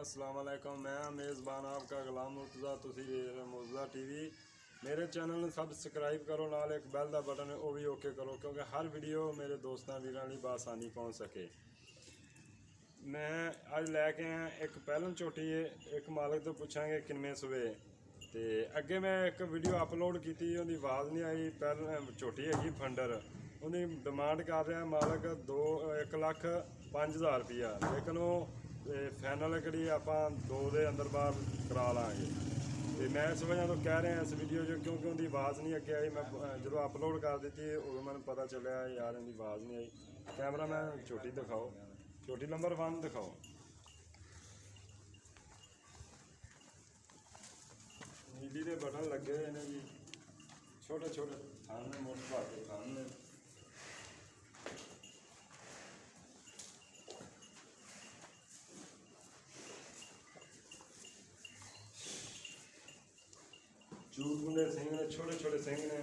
अस्सलाम वालेकुम। मैं मेज़बान आपका गुलाम मुर्तज़ा, तुसी देख रहे मुर्तज़ा टीवी। मेरे चैनल ਨੂੰ ਸਬਸਕ੍ਰਾਈਬ ਕਰੋ, ਨਾਲ ਇੱਕ ਬੈਲ ਦਾ ਬਟਨ ਉਹ ਵੀ ਓਕੇ ਕਰੋ ਕਿਉਂਕਿ ਹਰ ਵੀਡੀਓ ਮੇਰੇ ਦੋਸਤਾਂ ਵੀਰਾਂ ਲਈ ਬਾਸਾਨੀ ਪਹੁੰਚ ਸਕੇ। ਮੈਂ ਅੱਜ ਲੈ ਕੇ ਆਇਆ ਇੱਕ ਪਹਿਲਨ ਝੋਟੀ, ਇੱਕ ਮਾਲਕ ਤੋਂ ਪੁੱਛਾਂਗੇ ਕਿੰਨੇ ਸੂਏ। ਤੇ ਅੱਗੇ ਮੈਂ ਇੱਕ ਵੀਡੀਓ ਅਪਲੋਡ ਕੀਤੀ, ਉਹਦੀ ਆਵਾਜ਼ ਨਹੀਂ ਆਈ। ਪਹਿਲਨ ਝੋਟੀ ਹੈਗੀ ਫੰਡਰ, ਉਹਦੀ ਡਿਮਾਂਡ ਕਰ ਰਿਹਾ ਮਾਲਕ 1,05,000 ਰੁਪਈਆ, ਲੇਕਿਨ ਉਹ ਫਾਈਨਲ ਜਿਹੜੀ ਆਪਾਂ 2 ਦੇ ਅੰਦਰ ਬਾਹਰ ਕਰਾ ਲਾਂਗੇ। ਤੇ ਮੈਂ ਇਸ ਵਜ੍ਹਾ ਤੋਂ ਕਹਿ ਰਿਹਾ ਇਸ ਵੀਡੀਓ 'ਚ ਕਿਉਂਕਿ ਉਹਦੀ ਆਵਾਜ਼ ਨਹੀਂ ਅੱਗੇ ਆਈ। ਮੈਂ ਜਦੋਂ ਅਪਲੋਡ ਕਰ ਦਿੱਤੀ ਉਦੋਂ ਮੈਨੂੰ ਪਤਾ ਚੱਲਿਆ ਯਾਰ ਇਹਦੀ ਆਵਾਜ਼ ਨਹੀਂ ਆਈ। ਕੈਮਰਾਮੈਨ ਝੋਟੀ ਦਿਖਾਓ, ਝੋਟੀ ਨੰਬਰ 1 ਦਿਖਾਓ। ਨੀਲੀ ਦੇ ਬਟਨ ਲੱਗੇ ਹੋਏ ਨੇ ਜੀ, ਛੋਟੇ ਛੋਟੇ ਥਣ ਨੇ, ਮੋਟੇ ਭਾਰੇ ਥਣ ਨੇ। ਚੂਰ ਗੁੰਡੇ ਸਿੰਘ ਨੇ, ਛੋਟੇ ਛੋਟੇ ਸਿੰਘ ਨੇ।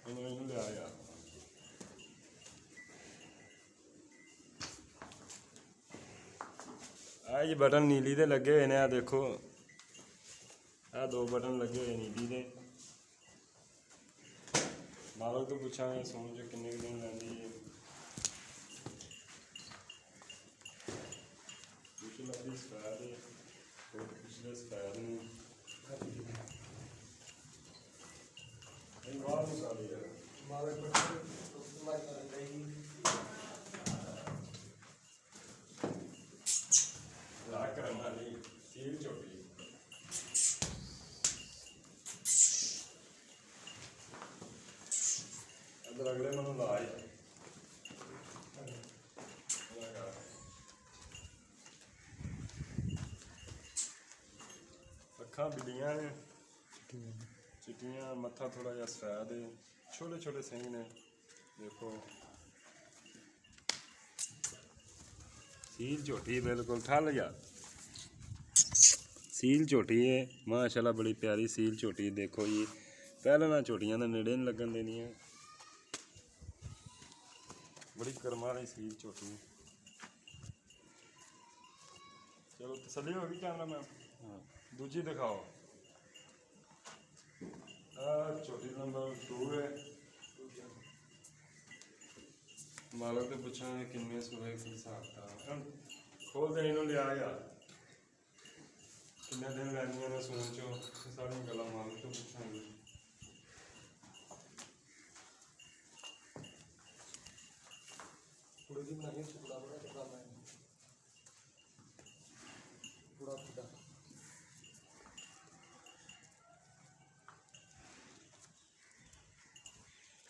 ਇਹਨੂੰ ਲਿਆ ਯਾਰ, ਆਹ ਜੀ ਬਟਨ ਨੀਲੀ ਦੇ ਲੱਗੇ ਹੋਏ ਨੇ। ਆ ਦੇਖੋ, ਆਹ 2 ਬਟਨ ਲੱਗੇ ਹੋਏ ਨੀਲੀ ਦੇ। ਮਾਲਕ ਤੋਂ ਪੁੱਛਾਂਗੇ ਸੂਣ 'ਚ ਕਿੰਨੇ ਕੁ ਦਿਨ ਲੈਂਦੀ ਹੈ। ਪਿਛਲੇ ਸਪੈਰ ਦੇ ਪਿਛਲੇ ਸਪੈਰ ਨੂੰ ਬਾਹਰ ਨੂੰ ਕਰ ਲਿਆ ਮਾਲਕ ਲਾ ਕਰਨ ਵਾਲੀ ਸੀਲ ਝੋਟੀ। ਅੰਦਰ ਅਗਲੇ ਮੈਨੂੰ ਲਾ ਹੀ ਅੱਖਾਂ ਬਿੱਲੀਆਂ ਨੇ, ਚਿੱਟੀਆਂ, ਮੱਥਾ ਥੋੜਾ ਜਿਹਾ ਸਫੈਦ ਹੈ, ਛੋਟੇ ਛੋਟੇ ਸਿੰਘ ਨੇ। ਦੇਖੋ ਸੀਲ ਝੋਟੀ ਬਿਲकुल ਠੱਲ ਜਾ ਸੀਲ ਝੋਟੀ ਹੈ ਮਾਸ਼ਾਅੱਲਾ, ਬੜੀ ਪਿਆਰੀ ਸੀਲ ਝੋਟੀ। ਦੇਖੋ ਜੀ, ਪਹਿਲਾਂ ਨਾ ਝੋਟੀਆਂ ਦੇ ਨੇੜੇ ਨਹੀਂ ਲੱਗਣ ਦੇਣੀਆਂ, ਬੜੀ ਕਰਮਾਂ ਵਾਲੀ ਸੀਲ ਝੋਟੀ। ਚਲੋ ਤਸੱਲੀ ਹੋ ਗਈ ਕੈਮਰਾਮੈਨ। ਹਾਂ, ਦੂਜੀ ਦਿਖਾਓ। ਝੋਟੀ ਨੰਬਰ 2 ਹੈ। ਮਾਲਕ ਤੋਂ ਪੁੱਛਾਂਗੇ ਕਿੰਨੇ ਸੂਏ ਕੀ ਹਿਸਾਬ ਦਾ। ਖੋਲ ਦੇ ਇਹਨੂੰ ਲਿਆ ਯਾਰ, ਕਿੰਨੇ ਦਿਨ ਲੈਣੀਆਂ ਨੇ ਸੂਣ 'ਚੋਂ, ਸਾਰੀਆਂ ਗੱਲਾਂ ਮਾਲਕ ਤੋਂ ਪੁੱਛਾਂਗੇ। थोड़ी सी बनाइए, टुकड़ा बड़ा टुकड़ा बनाएंगे, टुकड़ा टुकड़ा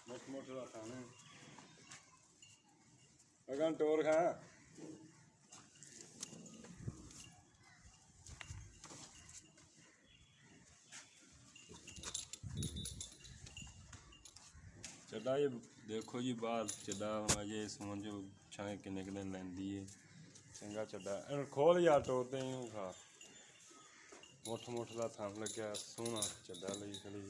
मोट मोट खाना अगन टोर खा। चड्डा ये देखो जी, बाहर चड्डा अजे सून जो छाए किन्ने किन्ने लैंदी है। चंगा चड्डा खोल यार, टोरते ही खा। मुठ मुठ का थन लग्या, सोहना चड्डा लई खड़ी।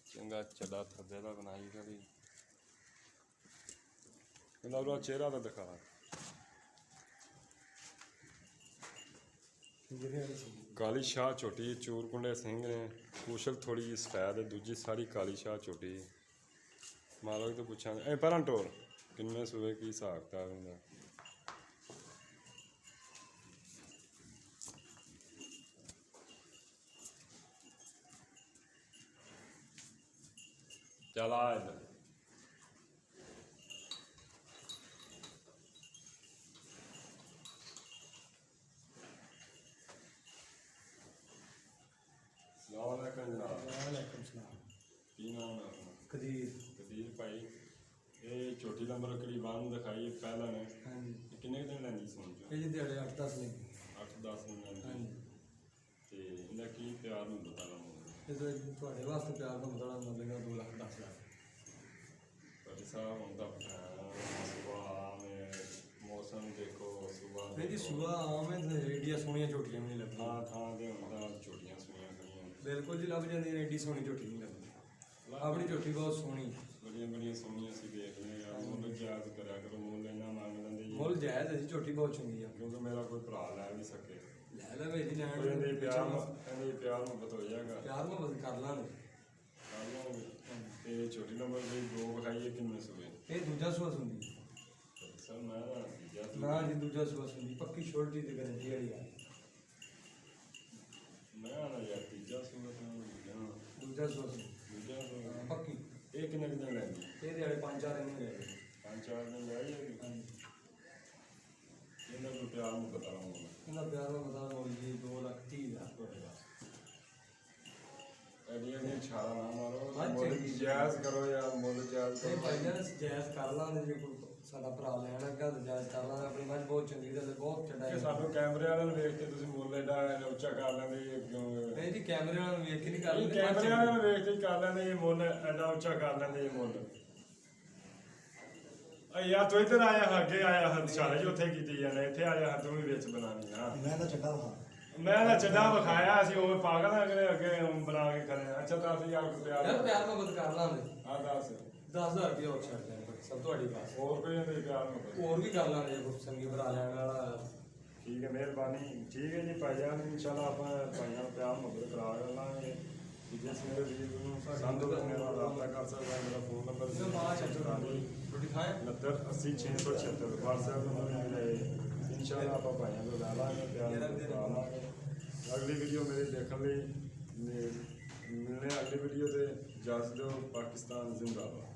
चंगा चड्डा थब्बे का बनाई खड़ी। ਉਹਦਾ ਚਿਹਰਾ ਤਾਂ ਦਿਖਾ। ਕਾਲੀ ਸ਼ਾਹ ਝੋਟੀ, ਚੂਰ ਕੁੰਡੇ ਸਿੰਘ ਨੇ, ਕੁਸ਼ਲ ਥੋੜੀ ਜਿਹੀ ਸਫੈਦ, ਦੂਜੀ ਸਾਰੀ ਕਾਲੀ ਸ਼ਾਹ ਝੋਟੀ। ਮਾਲਕ ਤੋਂ ਪੁੱਛਾਂਗੇ। ਇਹ ਪਰਾਂ ਟੋਰ ਕਿੰਨੇ ਸੂਏ ਕੀ ਹਿਸਾਬ ਕਿਤਾਬ ਹੁੰਦਾ। ਚੱਲ ਆ ਇੱਧਰ। ਕੀ ਨਾਮ ਹੈ ਆਪਣਾ? ਕਦੀਰ ਭਾਈ। ਇਹ ਝੋਟੀ ਨੰਬਰ ਕਰੀਬਾਨ ਦਿਖਾਈ ਪਹਿਲਾਂ ਨੇ। ਹਾਂਜੀ, ਕਿੰਨੇ ਕੁ ਦਿਨ ਲੈਂਦੀ ਸੁਣ ਚੋ? ਇਹ ਜੀ ਦਿਹਾੜੇ 8-10 ਨੇ। 8-10 ਦਿਨ ਲੈਂਦੀ। ਹਾਂਜੀ, ਤੇ ਇਹਦਾ ਕੀ ਪਿਆਰ ਨੂੰ ਪਤਾ ਨਾ ਇਹ ਤੁਹਾਡੇ ਵਾਸਤੇ ਪਿਆਰ ਦਾ ਮਤਲਬ ਮਿਲੇਗਾ 2,10,000। ਭਾਈ ਸਾਹਿਬ ਹੁੰਦਾ ਸੁਭਾਅ ਮੇ ਮੌਸਮ ਦੇਖੋ ਸੁਬਾਹ ਨਹੀਂ ਜੀ ਸੁਬਹ ਆਮ ਹੈ ਏਡੀਆਂ ਸੋਹਣੀਆਂ ਝੋਟੀਆਂ ਵੀ ਨਹੀਂ ਲੱਗਦੀਆਂ ਥਾਂ ਥਾਂ ਤੇ ਹੁਣ ਤਾਂ ਛੋਟੀਆਂ ਸੁਣੀਆਂ ਖੜੀਆਂ ਬਿਲਕੁਲ ਜੀ ਲੱਭ ਜਾਂਦੀਆਂ ਏਡੀ ਸੋਹਣੀ ਝੋਟੀ ਨਹੀਂ ਲੱਗਦੀ ਆਪਣੀ ਝੋਟੀ ਬਹੁਤ ਸੋਹਣੀ ਬੜੀਆਂ ਬੜੀਆਂ ਸੋਹਣੀਆਂ ਸੀ ਦੇਖਦੇ ਯਾਰ ਮੁੱਲ ਜਾਇਜ਼ ਕਰਿਆ ਕਰੋ ਮੁੱਲ ਇੰਨਾ ਮੰਗ ਲੈਂਦੇ ਜੀ ਮੁੱਲ ਜਾਇਜ਼ ਹੈ ਜੀ ਝੋਟੀ ਬਹੁਤ ਚੰਗੀ ਆ ਕਿਉਂਕਿ ਮੇਰਾ ਕੋਈ ਭਰਾ ਲੈ ਵੀ ਸਕੇ ਲੈ ਲੈ ਜੀ ਲੈਣ ਕੋਈ ਇਹਦੇ ਪਿਆਰ ਮੁਹੱਬਤ ਹੋ ਜਾਏਗਾ ਪਿਆਰ ਮੁਹੱਬਤ ਕਰ ਲਾਂਗੇ ਕਰ ਲਵਾਂਗੇ ਤੇ ਛੋਟੀ ਨੰਬਰ ਦੇ ਦੋ ਵਿਖਾਈਏ ਕਿੰਨੇ ਸੂਏ ਇਹ ਦੂਜਾ ਸੂਆ ਹੁੰਦੀ ਸਰ ਮੈਂ ਨਾ ਜੀ ਦੂਜਾ ਸੂਆ ਹੁੰਦੀ ਪੱਕੀ ਛੋਟੀ ਤੇ ਗਰੰਟੀ ਵਾਲੀ ਆ ਮੈਂ ਨਾ ਯਾਰ ਤੀਜਾ ਸੂਆ ਤਾਂ ਦੂਜਾ ਸੂਆ ਹੁੰਦੀ ਦੂਜਾ ਸੂਆ ਪੱਕੀ ਇਹ ਕਿੰਨੇ ਕਿੰਨੇ ਲੈਂਦੀ ਇਹਦੇ ਵਾਲੇ 5-4 ਦਿਨ ਹੀ ਰਹਿ 5-4 ਦਿਨ ਲੈ ਜਾਏਗੀ ਇਹਨਾਂ ਨੂੰ ਪਿਆਰ ਮੁਹੱਬਤ ਆਉਂਦਾ ਇਹਦਾ ਪਿਆਰ ਦਾ ਮਤਾ ਹੋ ਜੀ 2,30,000 ਤੁਹਾਡੇ ਵਾਸਤੇ ਐਡੀਆਂ ਦੀਆਂ ਛਾਲਾਂ ਨਾ ਮਾਰੋ ਹਾਂ, ਮੁੱਲ ਚੰਗੀ। ਜਾਇਜ਼ ਕਰੋ ਯਾਰ ਮੁੱਲ ਜਾਇਜ਼ ਇਹ ਕਰੋ ਭਾਈ ਜਾਨ ਜਾਇਜ਼ ਕਰ ਲਾਂਗੇ ਜੇ ਕੋਈ ਸਾਡਾ ਭਰਾ ਲੈਣ ਲੱਗਾ ਤਾਂ ਜਾਇਜ਼ ਕਰ ਲਾਂਗੇ ਆਪਣੀ ਮੱਝ ਬਹੁਤ ਚੰਗੀ ਤੇ ਬਹੁਤ ਚੜਾ ਕਿ ਸਾਨੂੰ ਕੈਮਰੇ ਵਾਲਿਆਂ ਨੂੰ ਵੇਖ ਕੇ ਤੁਸੀਂ ਮੁੱਲ ਐਡਾ ਉੱਚਾ ਕਰ ਲੈਂਦੇ ਜੀ ਕਿਉਂ ਨਹੀਂ ਜੀ ਕੈਮਰੇ ਨਾਲ ਵੇਖ ਕੇ ਨਹੀਂ ਕਰ ਨਹੀਂ ਕੈਮਰੇ ਵਾਲਿਆਂ ਨੂੰ ਵੇਖ ਕੇ ਹੀ ਕਰ ਲੈਂਦੇ ਇਹ ਮੁੱਲ ਐਡਾ ਉੱਚਾ ਕਰ ਲੈਂਦੇ ਇਹ ਮੁੱਲ ਆ ਯਾਰ ਤੂੰ ਇੱਧਰ ਆਇਆ ਅੱਗੇ ਆਇਆ ਹੱਥ ਛਾਲੇ ਜੀ ਉੱਥੇ ਕੀਤੀ ਜਾਂਦੇ ਇੱਥੇ ਆਇਆ ਹੱਥ ਤੂੰ ਵੀ ਵਿੱਚ ਬਣਾਣੀ ਆ ਮੈਂ ਤਾਂ ਚੰਗਾ ਵਾ ਮੈਂ ਤਾਂ ਚੱਡਾ ਵਿਖਾਇਆ ਸੀ ਉਹ ਪਾਗਲ ਆ ਕਿ ਅੱਗੇ ਬਣਾ ਕੇ ਖੜੇ ਆ। ਅੱਛਾ 10000 ਯਾਰ ਰੁਪਇਆ ਪਿਆਰ ਮੁਹੱਬਤ ਕਰ ਲਾਂਗੇ ਆ ਦੱਸ 10,000 ਰੁਪਏ ਹੋਰ ਛੱਡ ਦੇਣ ਸਭ ਤੁਹਾਡੀ ਬਾਤ ਹੋਰ ਕੋਈ ਨਹੀਂ ਪਿਆਰ ਨੂੰ ਹੋਰ ਵੀ ਕਰ ਲਾਂਗੇ ਜੇ ਕੋਈ ਸੰਗੀ ਭਰਾ ਲੈਣ ਵਾਲਾ ਠੀਕ ਹੈ ਮਿਹਰਬਾਨੀ ਠੀਕ ਹੈ ਜੀ ਭਾਈਆਂ ਨੂੰ ਇਨਸ਼ਾਅੱਲਾ ਆਪਾਂ ਭਾਈਆਂ ਨੂੰ ਪਿਆਰ ਮੁਹੱਬਤ ਕਰਾ ਲਾਂਗੇ ਜਿਸ ਮੇਰੇ ਵੀਰ ਨੂੰ ਸੰਦੋ ਮੇਰੇ ਨਾਲ ਰਾਬਤਾ ਕਰ ਸਕਦਾ ਮੇਰਾ ਫੋਨ ਨੰਬਰ ਇਹਦਾ ਮਾਂ ਚੱਲ ਰੋਟੀ ਖਾਏ 69 80 676 WhatsApp ਨੰਬਰ ਮਿਲੇ ਇਨਸ਼ਾਅੱਲਾ ਆਪਾਂ ਭਾਈਆਂ ਨੂੰ ਲਾ ਲਾਂਗੇ ਪਿਆਰ ਨਾਲ ਕਰਾ ਲਾਂਗੇ ਅਗਲੀ ਵੀਡੀਓ ਮੇਰੇ ਦੇਖਣ ਲਈ ਮਿਲਨੇ ਅਗਲੀ ਵੀਡੀਓ ਤੇ ਇਜਾਜ਼ਤ ਦਿਓ ਪਾਕਿਸਤਾਨ ਜ਼ਿੰਦਾਬਾਦ